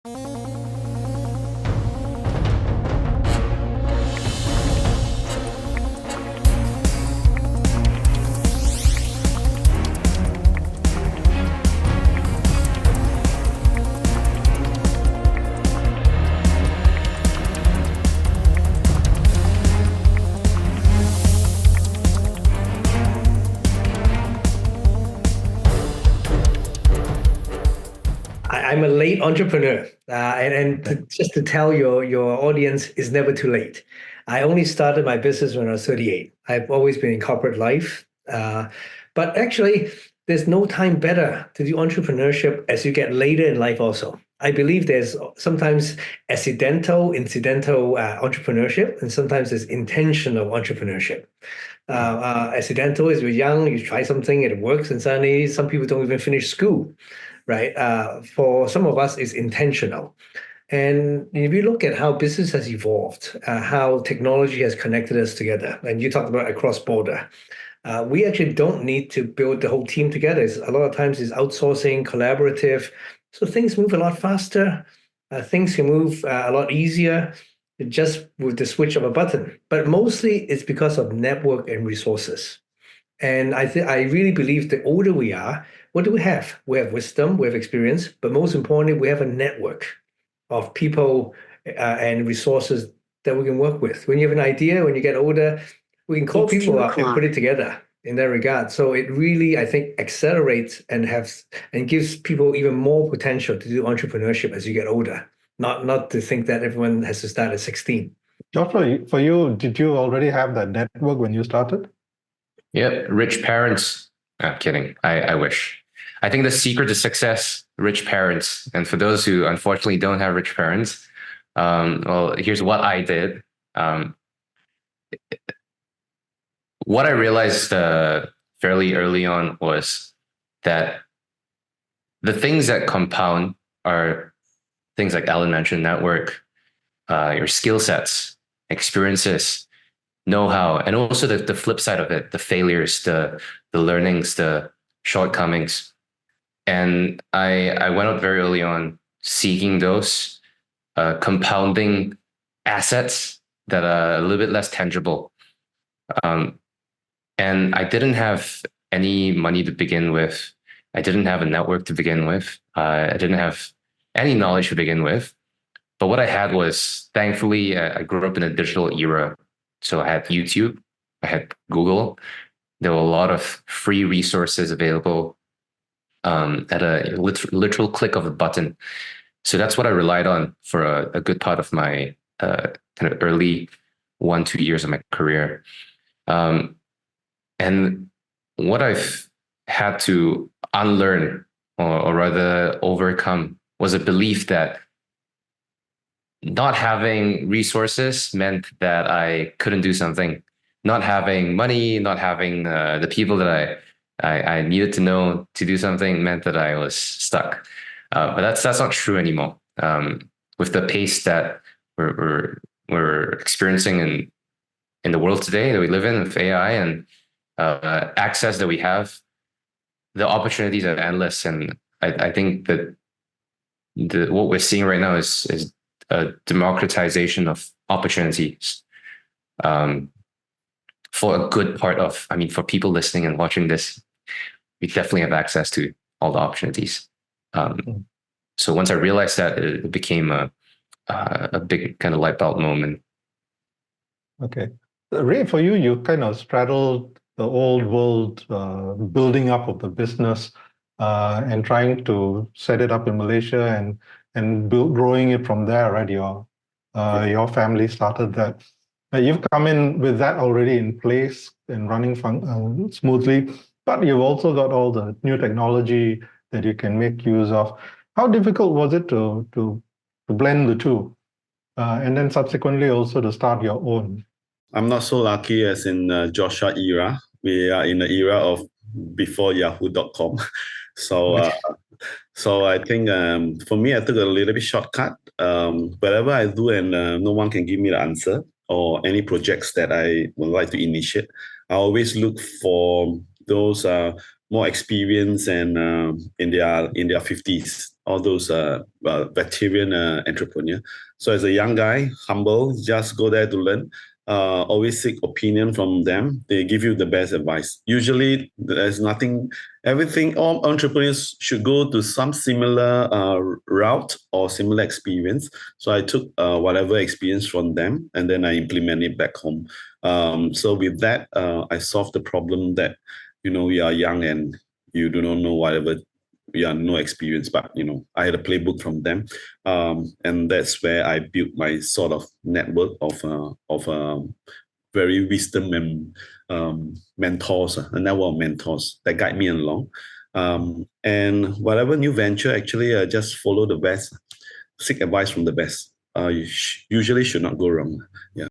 I'm a late entrepreneur, just to tell your audience, it's never too late. I only started my business when I was 38. I've always been in corporate life, but actually, there's no time better to do entrepreneurship as you get later in life. Also, I believe there's sometimes incidental entrepreneurship, and sometimes there's intentional entrepreneurship. Accidental is you're young, you try something, it works, and suddenly some people don't even finish school, right? For some of us, it's intentional. And if you look at how business has evolved, how technology has connected us together, and you talked about across border, we actually don't need to build the whole team together. A lot of times it's outsourcing, collaborative. So things move a lot faster. Things can move a lot easier just with the switch of a button. But mostly it's because of network and resources. And I really believe the older we are, what do we have? We have wisdom, we have experience, but most importantly, we have a network of people and resources that we can work with. When you have an idea, when you get older, we can call people up and put it together in that regard. So it really, I think, accelerates and gives people even more potential to do entrepreneurship as you get older. Not to think that everyone has to start at 16. Joshua, for you, did you already have that network when you started? Yep, rich parents. I'm kidding. I wish. I think the secret to success, rich parents. And for those who unfortunately don't have rich parents, well, here's what I did. What I realized fairly early on was that the things that compound are things like Alan mentioned, network, your skill sets, experiences, know-how, and also the flip side of it, the failures, the learnings, the shortcomings. And I went out very early on seeking those compounding assets that are a little bit less tangible. And I didn't have any money to begin with. I didn't have a network to begin with. I didn't have any knowledge to begin with. But what I had was, thankfully, I grew up in a digital era. So I had YouTube, I had Google. There were a lot of free resources available at a literal click of a button. So that's what I relied on for a good part of my kind of early 1-2 years of my career. And what I've had to unlearn, or rather overcome, was a belief that not having resources meant that I couldn't do something. Not having money, not having the people that I needed to know to do something meant that I was stuck. But that's not true anymore. With the pace that we're experiencing in the world today that we live in, with AI and access that we have, the opportunities are endless. And I think that what we're seeing right now is a democratization of opportunities for a good part of, for people listening and watching this, we definitely have access to all the opportunities. So once I realized that, it became a big kind of light bulb moment. Okay. Ray, for you, you kind of straddled the old world building up of the business and trying to set it up in Malaysia and growing it from there, right? Your family started that. You've come in with that already in place and running smoothly, but you've also got all the new technology that you can make use of. How difficult was it to blend the two, and then subsequently also to start your own? I'm not so lucky as in Joshua era. We are in the era of before yahoo.com. So I think for me, I took a little bit shortcut. Whatever I do and no one can give me the answer, or any projects that I would like to initiate, I always look for those more experienced and in their 50s, all those veteran entrepreneur. So as a young guy, humble, just go there to learn. Always seek opinion from them. They give you the best advice. Usually, there's nothing. Everything. All entrepreneurs should go to some similar route or similar experience. So I took whatever experience from them, and then I implement it back home. So with that, I solved the problem that you are young and you do not know whatever. You have no experience, but I had a playbook from them, and that's where I built my sort of network of very wisdom and mentors, a network of mentors that guide me along. And whatever new venture, actually, just follow the best, seek advice from the best. You usually should not go wrong. Yeah.